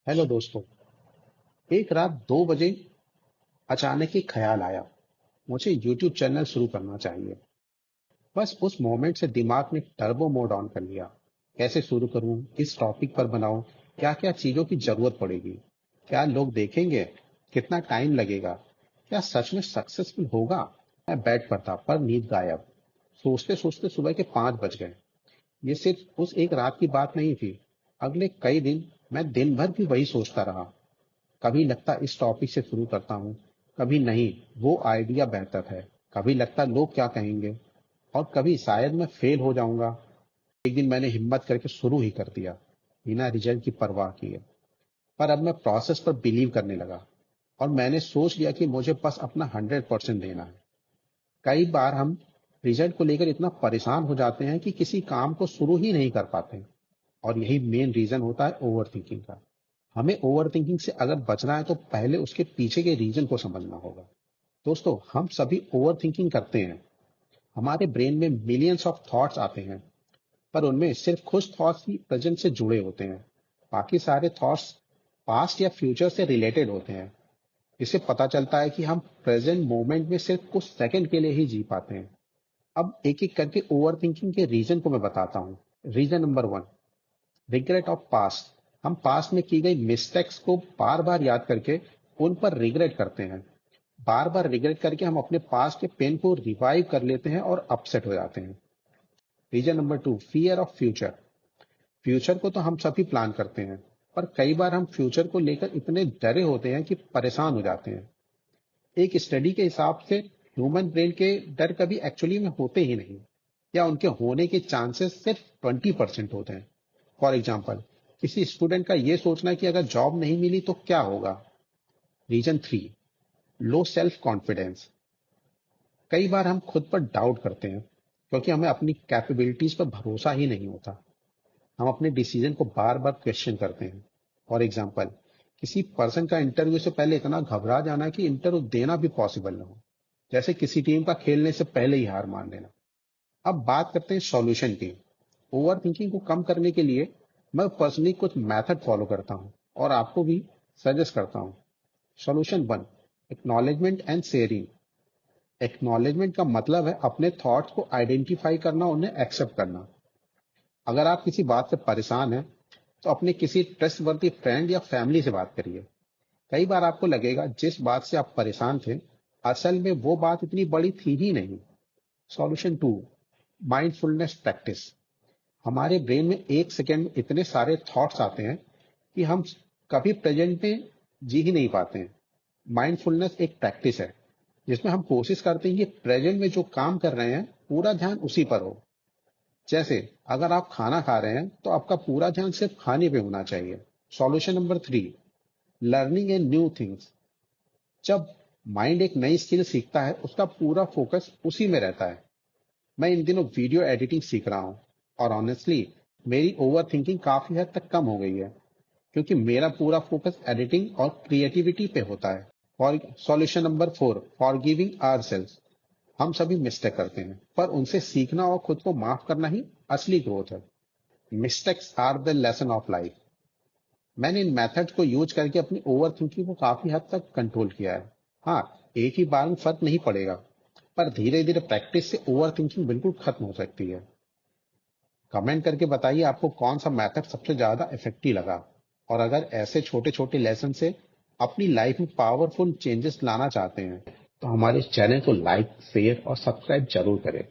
Hello दोस्तों। एक रात 2 बजे अचानक एक ख्याल आया, मुझे यूट्यूब चैनल शुरू करना चाहिए। बस उस मोमेंट से दिमाग ने टर्बो मोड ऑन कर लिया। कैसे शुरू करूं, किस टॉपिक पर बनाऊं, क्या क्या चीजों की जरूरत पड़ेगी, क्या लोग देखेंगे, कितना टाइम लगेगा, क्या सच में सक्सेसफुल होगा। मैं बेड पर था पर नींद गायब। सोचते सोचते सुबह के 5 बज गए। ये सिर्फ उस एक रात की बात नहीं थी। अगले कई दिन मैं दिन भर भी वही सोचता रहा। कभी लगता इस टॉपिक से शुरू करता हूँ, कभी नहीं, वो आइडिया बेहतर है, कभी लगता लोग क्या कहेंगे, और कभी शायद मैं फेल हो जाऊंगा। एक दिन मैंने हिम्मत करके शुरू ही कर दिया, बिना रिजल्ट की परवाह किए। पर अब मैं प्रोसेस पर बिलीव करने लगा, और मैंने सोच लिया कि मुझे बस अपना 100% देना है। कई बार हम रिजल्ट को लेकर इतना परेशान हो जाते हैं कि किसी काम को शुरू ही नहीं कर पाते, और यही मेन रीजन होता है ओवर थिंकिंग का। हमें ओवर थिंकिंग से अगर बचना है तो पहले उसके पीछे के रीजन को समझना होगा। दोस्तों, हम सभी ओवर थिंकिंग करते हैं। हमारे ब्रेन में मिलियंस ऑफ थॉट्स आते हैं, पर उनमें सिर्फ कुछ थॉट्स ही प्रेजेंट से जुड़े होते हैं। बाकी सारे थॉट्स पास्ट या फ्यूचर से रिलेटेड होते हैं। इससे पता चलता है कि हम प्रेजेंट मोमेंट में सिर्फ कुछ सेकंड के लिए ही जी पाते हैं। अब एक एक करके ओवर थिंकिंग के रीजन को मैं बताता हूँ। Reason number 1, regret of past. हम पास्ट में की गई मिस्टेक्स को बार बार याद करके उन पर रिग्रेट करते हैं। बार बार रिग्रेट करके हम अपने पास्ट के पेन को रिवाइव कर लेते हैं और अपसेट हो जाते हैं। Reason number 2, fear of future. Future को तो हम सभी प्लान करते हैं, पर कई बार हम फ्यूचर को लेकर इतने डरे होते हैं कि परेशान हो जाते हैं। एक स्टडी के हिसाब से ह्यूमन ब्रेन के डर कभी एक्चुअली में होते ही नहीं, या उनके होने के चांसेस सिर्फ 20% होते हैं। फॉर एग्जाम्पल, किसी स्टूडेंट का ये सोचना है कि अगर जॉब नहीं मिली तो क्या होगा। Reason 3, low self confidence. कई बार हम खुद पर डाउट करते हैं क्योंकि हमें अपनी कैपेबिलिटीज पर भरोसा ही नहीं होता। हम अपने डिसीजन को बार बार क्वेश्चन करते हैं। फॉर एग्जाम्पल, किसी पर्सन का इंटरव्यू से पहले इतना घबरा जाना कि इंटरव्यू देना भी पॉसिबल ना हो, जैसे किसी टीम का खेलने से पहले ही हार मान लेना। अब बात करते हैं सॉल्यूशन की। ओवर थिंकिंग को कम करने के लिए मैं पर्सनली कुछ मेथड फॉलो करता हूँ और आपको भी सजेस्ट करता हूँ। Solution 1, acknowledgement and sharing. Acknowledgement का मतलब है अपने थॉट्स को आइडेंटिफाई करना, उन्हें एक्सेप्ट करना। अगर आप किसी बात से परेशान हैं तो अपने किसी ट्रस्टवर्दी फ्रेंड या फैमिली से बात करिए। कई बार आपको लगेगा जिस बात से आप परेशान थे, असल में वो बात इतनी बड़ी थी ही नहीं। Solution 2, mindfulness practice. हमारे ब्रेन में एक सेकेंड में इतने सारे थॉट्स आते हैं कि हम कभी प्रेजेंट में जी ही नहीं पाते हैं। माइंडफुलनेस एक प्रैक्टिस है जिसमें हम कोशिश करते हैं कि प्रेजेंट में जो काम कर रहे हैं पूरा ध्यान उसी पर हो। जैसे अगर आप खाना खा रहे हैं तो आपका पूरा ध्यान सिर्फ खाने पे होना चाहिए। Solution number 3, learning a new things. जब माइंड एक नई स्किल सीखता है उसका पूरा फोकस उसी में रहता है। मैं इन दिनों वीडियो एडिटिंग सीख रहा हूँ, और ऑनेस्टली मेरी ओवर थिंकिंग काफी हद तक कम हो गई है, क्योंकि मेरा पूरा फोकस एडिटिंग और क्रिएटिविटी पे होता है। और सॉल्यूशन नंबर 4, फॉरगिविंग आवरसेल्व्स। हम सभी मिस्टेक करते हैं, पर उनसे सीखना और खुद को माफ करना ही असली ग्रोथ है। Mistakes are the lesson of life. मैंने इन मेथड्स को यूज करके अपनी ओवर थिंकिंग को काफी हद तक कंट्रोल किया है। हाँ, एक ही बार में फर्क नहीं पड़ेगा, पर धीरे धीरे प्रैक्टिस से ओवर थिंकिंग बिल्कुल खत्म हो सकती है। कमेंट करके बताइए आपको कौन सा मेथड सबसे ज्यादा इफेक्टिव लगा। और अगर ऐसे छोटे छोटे लेसन से अपनी लाइफ में पावरफुल चेंजेस लाना चाहते हैं तो हमारे चैनल को लाइक, शेयर और सब्सक्राइब जरूर करें।